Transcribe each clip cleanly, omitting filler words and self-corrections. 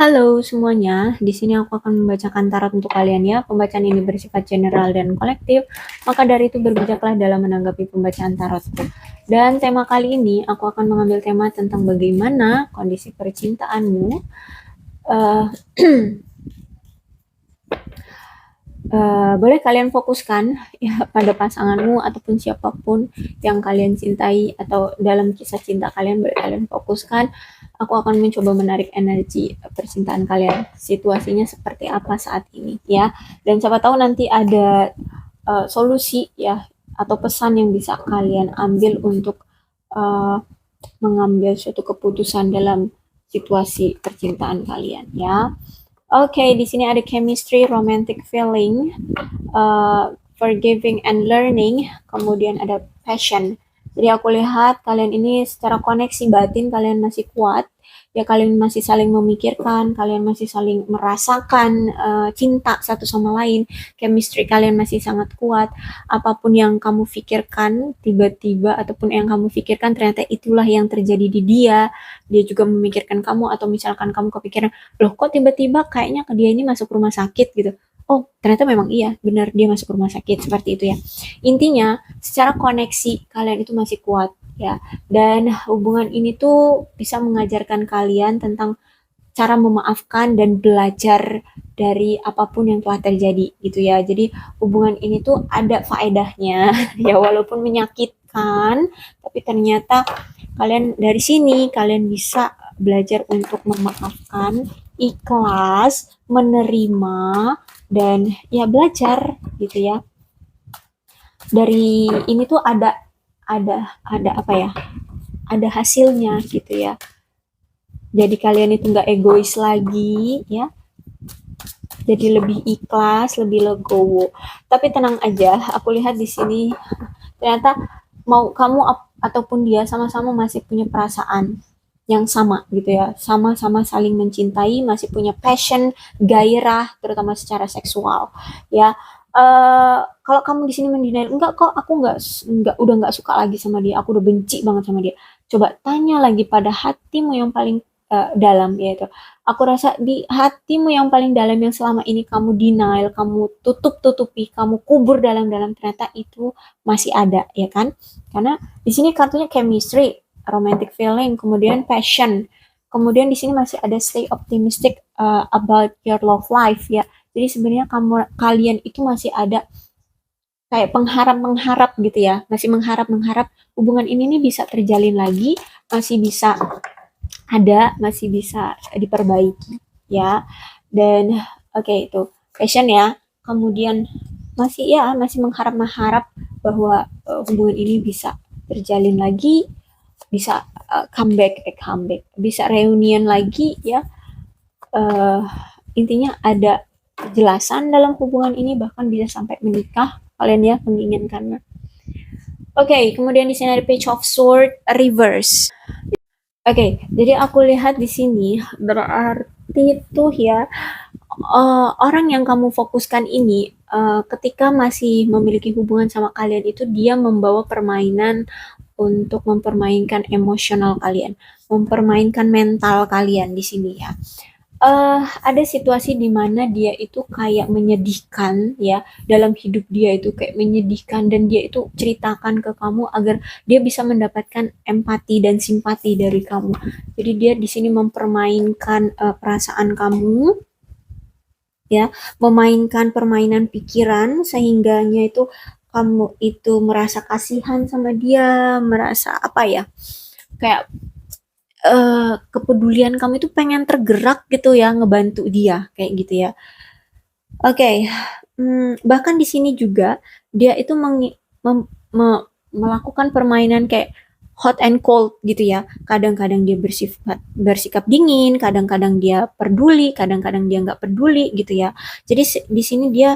Halo semuanya, di sini aku akan membacakan tarot untuk kalian ya. Pembacaan ini bersifat general dan kolektif, maka dari itu berbijaklah dalam menanggapi pembacaan tarotku. Dan tema kali ini aku akan mengambil tema tentang bagaimana kondisi percintaanmu uh, boleh kalian fokuskan ya pada pasanganmu ataupun siapapun yang kalian cintai atau dalam kisah cinta kalian boleh kalian fokuskan. Aku akan mencoba menarik energi percintaan kalian. Situasinya seperti apa saat ini ya. Dan siapa tahu nanti ada solusi ya atau pesan yang bisa kalian ambil untuk uh, mengambil suatu keputusan dalam situasi percintaan kalian ya. Oke, di sini ada chemistry, romantic feeling, forgiving and learning, kemudian ada passion. Jadi aku lihat kalian ini secara koneksi batin kalian masih kuat, ya kalian masih saling memikirkan, kalian masih saling merasakan cinta satu sama lain, chemistry kalian masih sangat kuat. Apapun yang kamu pikirkan tiba-tiba ataupun yang kamu pikirkan ternyata itulah yang terjadi di dia. Dia juga memikirkan kamu atau misalkan kamu kepikiran, loh kok tiba-tiba kayaknya ke dia ini masuk rumah sakit gitu. Oh, ternyata memang iya, benar dia masuk rumah sakit seperti itu ya. Intinya, secara koneksi kalian itu masih kuat ya. Dan hubungan ini tuh bisa mengajarkan kalian tentang cara memaafkan dan belajar dari apapun yang telah terjadi gitu ya. Jadi hubungan ini tuh ada faedahnya ya walaupun menyakitkan, tapi ternyata kalian dari sini kalian bisa belajar untuk memaafkan, ikhlas, menerima dan ya belajar gitu ya. Dari ini tuh ada apa ya? Ada hasilnya gitu ya. Jadi kalian itu nggak egois lagi ya. Jadi lebih ikhlas, lebih legowo. Tapi tenang aja, aku lihat di sini ternyata mau kamu ataupun dia sama-sama masih punya perasaan yang sama gitu ya, sama-sama saling mencintai, masih punya passion, gairah, terutama secara seksual ya. Kalau kamu di sini mendinai enggak kok, aku nggak udah nggak suka lagi sama dia, aku udah benci banget sama dia. Coba tanya lagi pada hatimu yang paling dalam yaitu, aku rasa di hatimu yang paling dalam yang selama ini kamu denial, kamu tutup-tutupi, kamu kubur dalam-dalam, ternyata itu masih ada ya kan? Karena di sini kartunya chemistry, romantic feeling, kemudian passion. Kemudian di sini masih ada stay optimistic about your love life ya. Jadi sebenarnya kalian itu masih ada kayak pengharap-pengharap gitu ya, masih mengharap-mengharap hubungan ini nih bisa terjalin lagi, masih bisa ada, masih bisa diperbaiki ya. Dan itu passion ya. Kemudian masih mengharap-mengharap bahwa hubungan ini bisa terjalin lagi, bisa comeback, bisa reunian lagi ya. uh, Intinya ada kejelasan dalam hubungan ini, bahkan bisa sampai menikah kalian ya menginginkannya. Kemudian di sini ada Page of Sword reverse. Jadi aku lihat di sini berarti tuh ya, orang yang kamu fokuskan ini ketika masih memiliki hubungan sama kalian itu dia membawa permainan untuk mempermainkan emosional kalian, mempermainkan mental kalian di sini ya. Ada situasi di mana dia itu kayak menyedihkan ya, dalam hidup dia itu kayak menyedihkan dan dia itu ceritakan ke kamu agar dia bisa mendapatkan empati dan simpati dari kamu. Jadi dia di sini mempermainkan perasaan kamu ya, memainkan permainan pikiran sehingganya itu kamu itu merasa kasihan sama dia, merasa apa ya? Kayak kepedulian kamu itu pengen tergerak gitu ya, ngebantu dia, kayak gitu ya. Bahkan di sini juga dia itu melakukan permainan kayak hot and cold gitu ya. Kadang-kadang dia bersikap dingin, kadang-kadang dia peduli, kadang-kadang dia nggak peduli gitu ya. Jadi di sini dia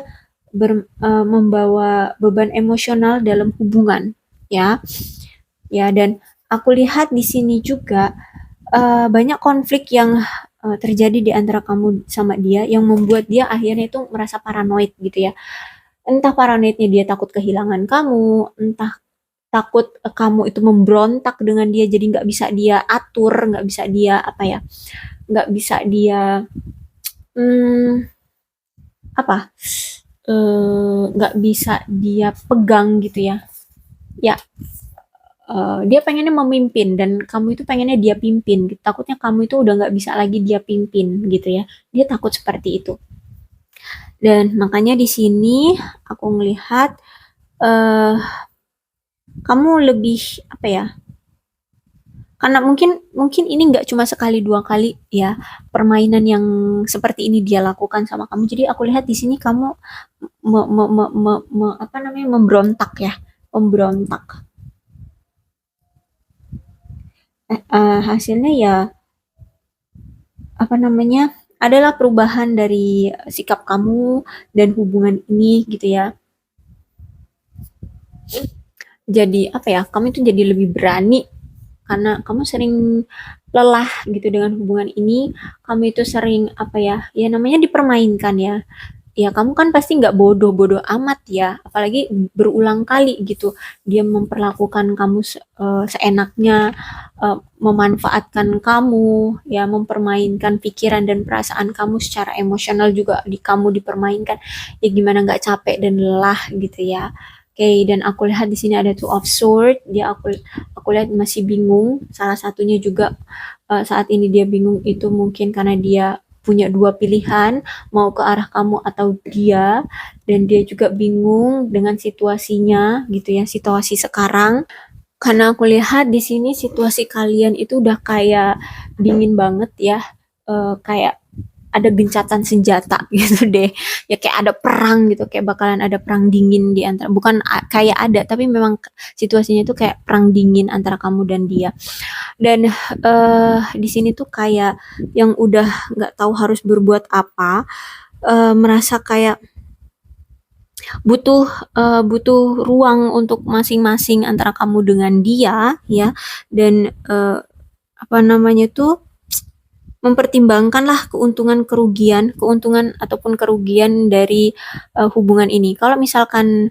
membawa beban emosional dalam hubungan ya. Ya, dan aku lihat di sini juga banyak konflik yang terjadi di antara kamu sama dia yang membuat dia akhirnya itu merasa paranoid gitu ya. Entah paranoidnya dia takut kehilangan kamu, entah takut kamu itu memberontak dengan dia jadi nggak bisa dia atur, nggak bisa dia apa ya, nggak bisa dia hmm, apa nggak bisa dia pegang gitu ya. Ya, dia pengennya memimpin dan kamu itu pengennya dia pimpin gitu. Takutnya kamu itu udah nggak bisa lagi dia pimpin gitu ya. Dia takut seperti itu. Dan makanya di sini aku ngelihat eh kamu lebih apa ya? Karena mungkin mungkin ini nggak cuma sekali dua kali ya permainan yang seperti ini dia lakukan sama kamu. Jadi aku lihat di sini kamu apa namanya memberontak ya, memberontak. Hasilnya ya apa namanya adalah perubahan dari sikap kamu dan hubungan ini gitu ya. Jadi apa ya? Kamu itu jadi lebih berani karena kamu sering lelah gitu dengan hubungan ini. Kamu itu sering apa ya? Ya namanya dipermainkan ya. Ya kamu kan pasti nggak bodoh-bodoh amat ya, apalagi berulang kali gitu. Dia memperlakukan kamu seenaknya, memanfaatkan kamu, ya mempermainkan pikiran dan perasaan kamu secara emosional juga di kamu dipermainkan. Ya gimana nggak capek dan lelah gitu ya. Oke, dan aku lihat di sini ada two of sword. Aku lihat masih bingung. Salah satunya juga saat ini dia bingung itu mungkin karena dia punya dua pilihan, mau ke arah kamu atau dia, dan dia juga bingung dengan situasinya gitu ya, situasi sekarang. Karena aku lihat di sini situasi kalian itu udah kayak dingin banget ya, kayak ada gencatan senjata gitu deh. Ya kayak ada perang gitu, kayak bakalan ada perang dingin di antara, bukan kayak ada, tapi memang situasinya itu kayak perang dingin antara kamu dan dia. Dan di sini tuh kayak yang udah nggak tahu harus berbuat apa, merasa kayak butuh butuh ruang untuk masing-masing antara kamu dengan dia ya, dan apa namanya tuh mempertimbangkanlah keuntungan ataupun kerugian dari hubungan ini. Kalau misalkan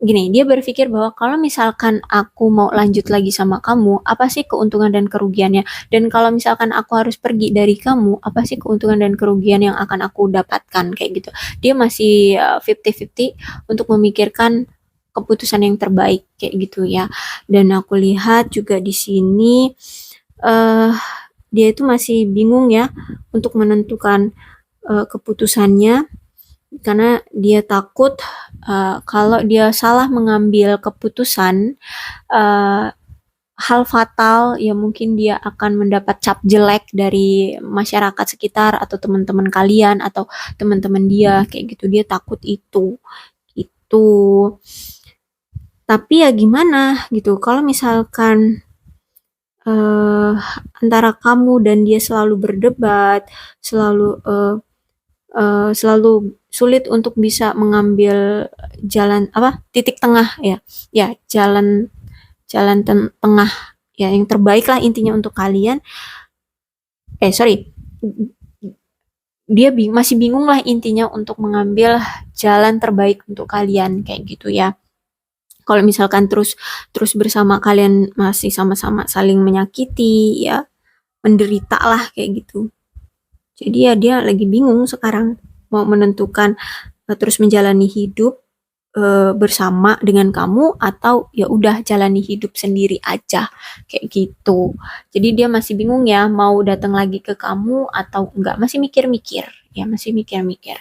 gini, dia berpikir bahwa kalau misalkan aku mau lanjut lagi sama kamu, apa sih keuntungan dan kerugiannya? Dan kalau misalkan aku harus pergi dari kamu, apa sih keuntungan dan kerugian yang akan aku dapatkan? Kayak gitu. Dia masih 50-50 untuk memikirkan keputusan yang terbaik kayak gitu ya. Dan aku lihat juga di sini eh dia itu masih bingung ya untuk menentukan keputusannya karena dia takut kalau dia salah mengambil keputusan, uh, hal fatal ya mungkin dia akan mendapat cap jelek dari masyarakat sekitar atau teman-teman kalian atau teman-teman dia kayak gitu. Dia takut itu. Tapi ya gimana gitu kalau misalkan uh, antara kamu dan dia selalu berdebat, selalu sulit untuk bisa mengambil jalan apa titik tengah ya, ya jalan jalan tengah ya yang terbaik lah intinya untuk kalian. Sorry, dia masih bingung lah intinya untuk mengambil jalan terbaik untuk kalian kayak gitu ya. Kalau misalkan terus terus bersama kalian masih sama-sama saling menyakiti ya, menderita lah kayak gitu. Jadi ya dia lagi bingung sekarang mau menentukan terus menjalani hidup bersama dengan kamu atau ya udah jalani hidup sendiri aja kayak gitu. Jadi dia masih bingung ya mau datang lagi ke kamu atau enggak, masih mikir-mikir ya, masih mikir-mikir.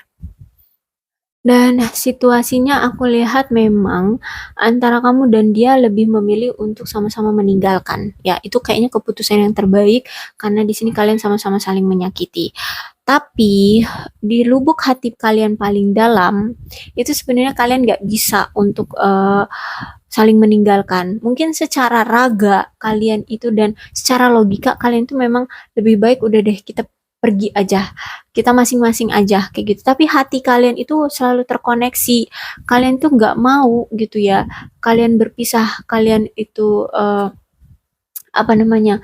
Dan situasinya aku lihat memang antara kamu dan dia lebih memilih untuk sama-sama meninggalkan. Ya, itu kayaknya keputusan yang terbaik karena di sini kalian sama-sama saling menyakiti. Tapi di lubuk hati kalian paling dalam itu sebenarnya kalian nggak bisa untuk saling meninggalkan. Mungkin secara raga kalian itu dan secara logika kalian itu memang lebih baik udah deh kita pergi aja, kita masing-masing aja kayak gitu. Tapi hati kalian itu selalu terkoneksi, kalian tuh nggak mau gitu ya kalian berpisah, kalian itu apa namanya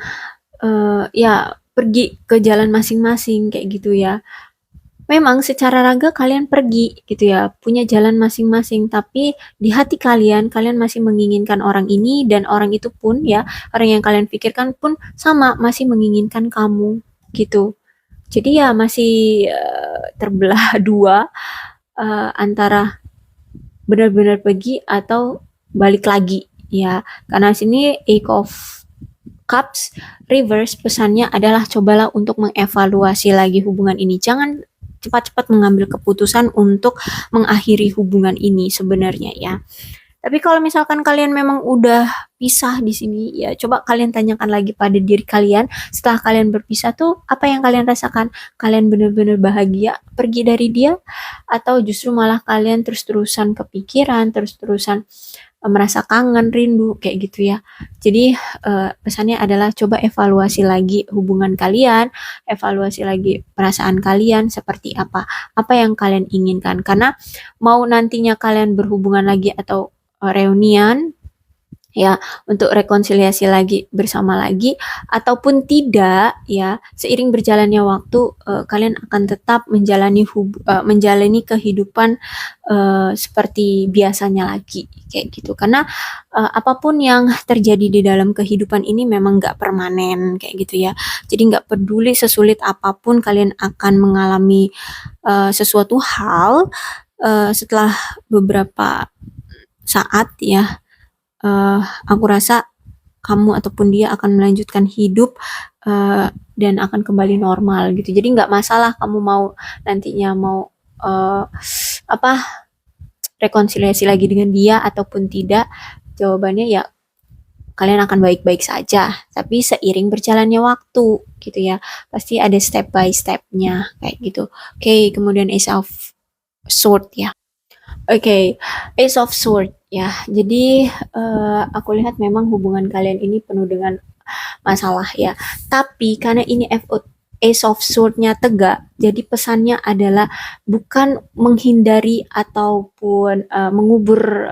ya pergi ke jalan masing-masing kayak gitu ya. Memang secara raga kalian pergi gitu ya, punya jalan masing-masing, tapi di hati kalian, kalian masih menginginkan orang ini dan orang itu pun ya, orang yang kalian pikirkan pun sama masih menginginkan kamu gitu. Jadi ya masih terbelah dua, antara benar-benar pergi atau balik lagi ya. Karena sini Eight of Cups reverse, pesannya adalah cobalah untuk mengevaluasi lagi hubungan ini. Jangan cepat-cepat mengambil keputusan untuk mengakhiri hubungan ini sebenarnya ya. Tapi kalau misalkan kalian memang udah pisah di sini, ya coba kalian tanyakan lagi pada diri kalian, setelah kalian berpisah tuh apa yang kalian rasakan? Kalian benar-benar bahagia pergi dari dia, atau justru malah kalian terus-terusan kepikiran, terus-terusan merasa kangen, rindu kayak gitu ya. Jadi pesannya adalah coba evaluasi lagi hubungan kalian, evaluasi lagi perasaan kalian seperti apa yang kalian inginkan. Karena mau nantinya kalian berhubungan lagi atau reunian ya, untuk rekonsiliasi lagi bersama lagi ataupun tidak ya, seiring berjalannya waktu kalian akan tetap menjalani kehidupan seperti biasanya lagi kayak gitu. Karena apapun yang terjadi di dalam kehidupan ini memang nggak permanen kayak gitu ya. Jadi nggak peduli sesulit apapun kalian akan mengalami sesuatu hal, setelah beberapa saat ya, aku rasa kamu ataupun dia akan melanjutkan hidup dan akan kembali normal gitu. Jadi nggak masalah kamu mau nantinya mau apa rekonsiliasi lagi dengan dia ataupun tidak. Jawabannya ya kalian akan baik-baik saja. Tapi seiring berjalannya waktu gitu ya, pasti ada step by stepnya kayak gitu. Oke, kemudian Ace of Sword ya. Oke, Ace of Sword ya. Jadi aku lihat memang hubungan kalian ini penuh dengan masalah ya. Tapi karena ini Ace of Sword-nya tegak, jadi pesannya adalah bukan menghindari ataupun mengubur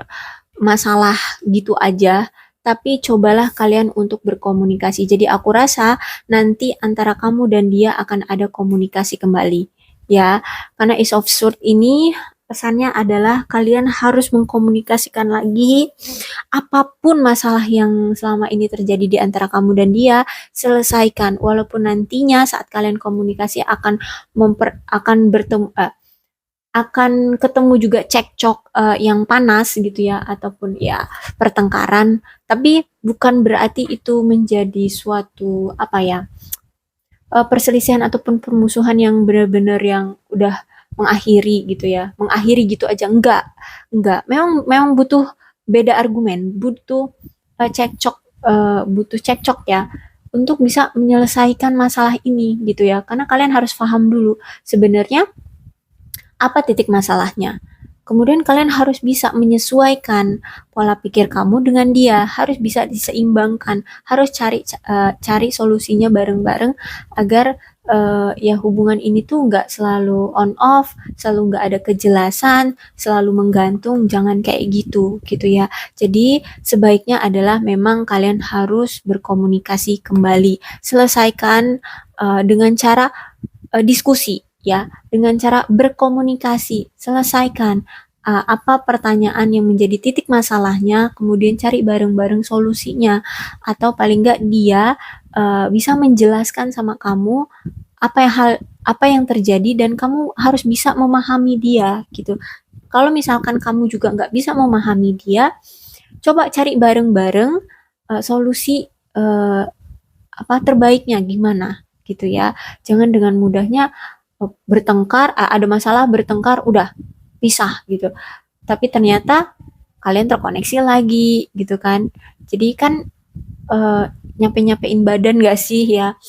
masalah gitu aja, tapi cobalah kalian untuk berkomunikasi. Jadi aku rasa nanti antara kamu dan dia akan ada komunikasi kembali ya. Karena Ace of Sword ini pesannya adalah kalian harus mengkomunikasikan lagi apapun masalah yang selama ini terjadi di antara kamu dan dia, selesaikan. Walaupun nantinya saat kalian komunikasi akan bertemu akan ketemu juga cekcok yang panas gitu ya, ataupun ya pertengkaran, tapi bukan berarti itu menjadi suatu apa ya, perselisihan ataupun permusuhan yang benar-benar yang udah mengakhiri gitu ya, mengakhiri gitu aja, enggak, memang butuh beda argumen, butuh cekcok ya untuk bisa menyelesaikan masalah ini gitu ya. Karena kalian harus paham dulu sebenarnya apa titik masalahnya. Kemudian kalian harus bisa menyesuaikan pola pikir kamu dengan dia, harus bisa diseimbangkan, harus cari solusinya bareng-bareng agar ya hubungan ini tuh nggak selalu on off, selalu nggak ada kejelasan, selalu menggantung, jangan kayak gitu ya. Jadi sebaiknya adalah memang kalian harus berkomunikasi kembali, selesaikan dengan cara diskusi ya, dengan cara berkomunikasi, selesaikan apa pertanyaan yang menjadi titik masalahnya, kemudian cari bareng-bareng solusinya, atau paling nggak dia bisa menjelaskan sama kamu apa yang terjadi dan kamu harus bisa memahami dia gitu. Kalau misalkan kamu juga nggak bisa memahami dia, coba cari bareng-bareng solusi apa terbaiknya gimana gitu ya. Jangan dengan mudahnya bertengkar, ada masalah bertengkar, udah pisah gitu. Tapi ternyata kalian terkoneksi lagi gitu kan. Jadi kan nyampe-nyampein badan gak sih ya?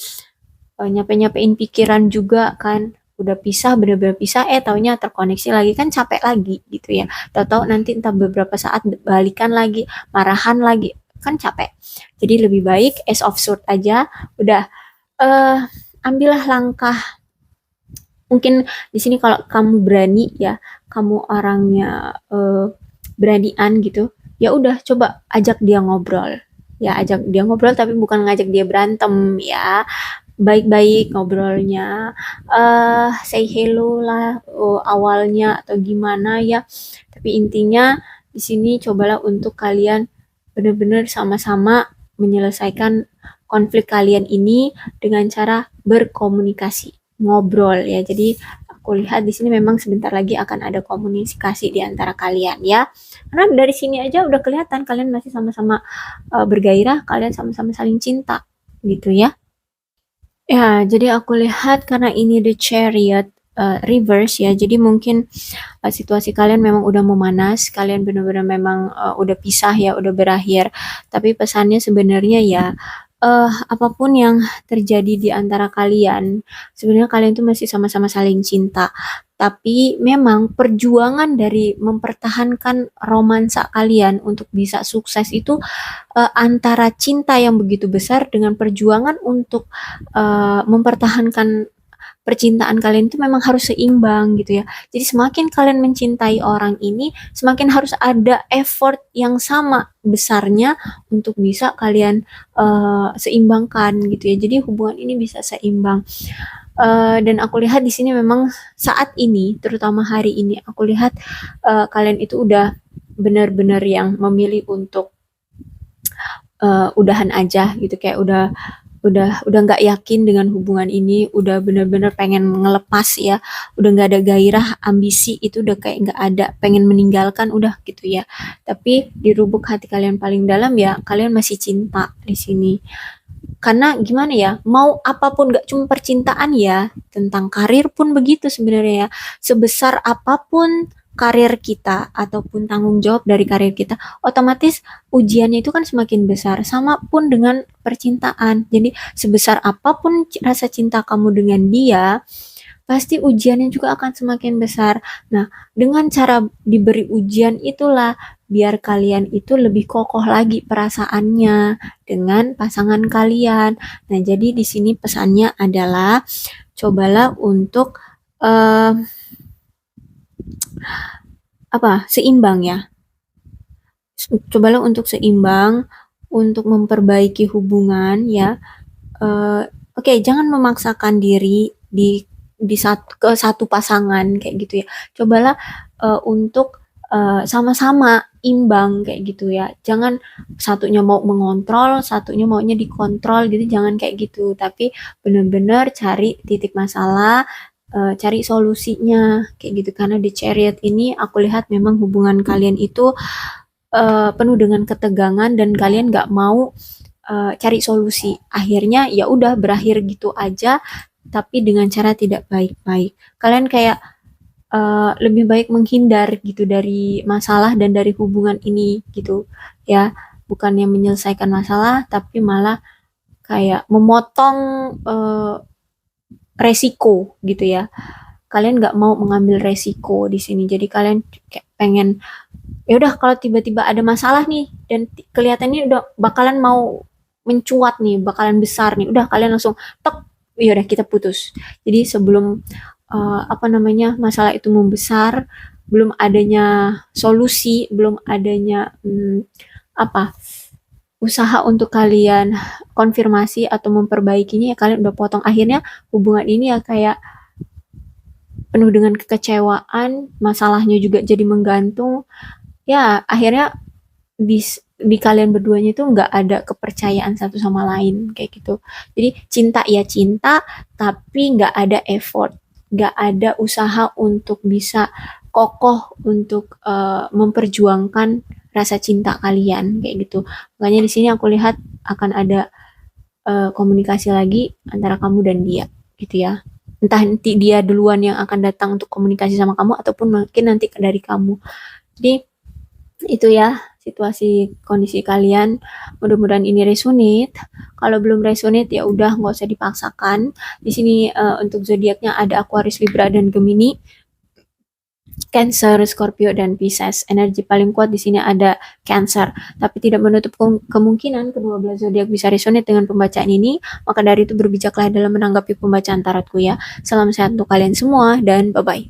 Nyampe-nyampein pikiran juga kan. Udah pisah, bener-bener pisah, taunya terkoneksi lagi, kan capek lagi gitu ya. Tahu-tahu nanti entah beberapa saat balikan lagi, marahan lagi, kan capek. Jadi lebih baik Ace of Sword aja, udah ambillah langkah. Mungkin di sini kalau kamu berani ya, kamu orangnya beranian gitu, ya udah coba ajak dia ngobrol. Ya ajak dia ngobrol tapi bukan ngajak dia berantem ya. Baik-baik ngobrolnya, say hello lah awalnya atau gimana ya. Tapi intinya di sini cobalah untuk kalian benar-benar sama-sama menyelesaikan konflik kalian ini dengan cara berkomunikasi. ngobrol ya. Jadi aku lihat di sini memang sebentar lagi akan ada komunikasi di antara kalian ya. Karena dari sini aja udah kelihatan kalian masih sama-sama bergairah, kalian sama-sama saling cinta gitu ya. Ya, jadi aku lihat karena ini the chariot reverse ya. Jadi mungkin situasi kalian memang udah memanas, kalian benar-benar memang udah pisah ya, udah berakhir. Tapi pesannya sebenarnya ya, apapun yang terjadi di antara kalian, sebenarnya kalian tuh masih sama-sama saling cinta. Tapi memang perjuangan dari mempertahankan romansa kalian untuk bisa sukses itu antara cinta yang begitu besar dengan perjuangan untuk mempertahankan percintaan kalian itu memang harus seimbang gitu ya. Jadi semakin kalian mencintai orang ini, semakin harus ada effort yang sama besarnya untuk bisa kalian seimbangkan gitu ya. Jadi hubungan ini bisa seimbang. Dan aku lihat di sini memang saat ini, terutama hari ini, aku lihat kalian itu udah benar-benar yang memilih untuk udahan aja gitu, kayak udah nggak yakin dengan hubungan ini, udah bener-bener pengen ngelepas ya, udah nggak ada gairah, ambisi itu udah kayak nggak ada, pengen meninggalkan udah gitu ya. Tapi di lubuk hati kalian paling dalam ya kalian masih cinta di sini. Karena gimana ya, mau apapun gak cuma percintaan ya, tentang karir pun begitu sebenarnya ya. Sebesar apapun karir kita ataupun tanggung jawab dari karir kita, otomatis ujiannya itu kan semakin besar. Sama pun dengan percintaan. Jadi sebesar apapun rasa cinta kamu dengan dia, pasti ujiannya juga akan semakin besar. Nah, dengan cara diberi ujian itulah biar kalian itu lebih kokoh lagi perasaannya dengan pasangan kalian. Nah, jadi di sini pesannya adalah cobalah untuk eh, seimbang ya. Cobalah untuk seimbang, untuk memperbaiki hubungan ya. Oke, jangan memaksakan diri ke satu pasangan kayak gitu ya. Cobalah untuk sama-sama imbang kayak gitu ya. Jangan satunya mau mengontrol, satunya maunya dikontrol gitu, jangan kayak gitu. Tapi benar-benar cari titik masalah, cari solusinya kayak gitu. Karena di Chariot ini aku lihat memang hubungan kalian itu penuh dengan ketegangan dan kalian nggak mau cari solusi. Akhirnya ya udah berakhir gitu aja, tapi dengan cara tidak baik-baik. Kalian kayak lebih baik menghindar gitu dari masalah dan dari hubungan ini gitu ya. Bukannya menyelesaikan masalah, tapi malah kayak memotong resiko gitu ya. Kalian nggak mau mengambil resiko di sini. Jadi kalian kayak pengen ya udah kalau tiba-tiba ada masalah nih dan kelihatannya udah bakalan mau mencuat nih, bakalan besar nih, udah kalian langsung tek, ya udah kita putus. Jadi sebelum masalah itu membesar, belum adanya solusi, belum adanya apa usaha untuk kalian konfirmasi atau memperbaikinya ya kalian udah potong. Akhirnya hubungan ini ya kayak penuh dengan kekecewaan, masalahnya juga jadi menggantung. Ya akhirnya di di kalian berduanya itu nggak ada kepercayaan satu sama lain kayak gitu. Jadi cinta ya cinta, tapi nggak ada effort, nggak ada usaha untuk bisa kokoh untuk memperjuangkan rasa cinta kalian kayak gitu. Makanya di sini aku lihat akan ada komunikasi lagi antara kamu dan dia gitu ya. Entah nanti dia duluan yang akan datang untuk komunikasi sama kamu ataupun mungkin nanti dari kamu. Jadi itu ya situasi kondisi kalian. Mudah-mudahan ini resonate. Kalau belum resonate ya udah nggak usah dipaksakan. Di sini untuk zodiaknya ada Aquarius, Libra dan Gemini. Cancer, Scorpio dan Pisces. Energi paling kuat di sini ada Cancer, tapi tidak menutup kemungkinan kedua belah zodiak bisa resonate dengan pembacaan ini. Maka dari itu berbijaklah dalam menanggapi pembacaan tarotku ya. Salam sehat untuk kalian semua dan bye bye.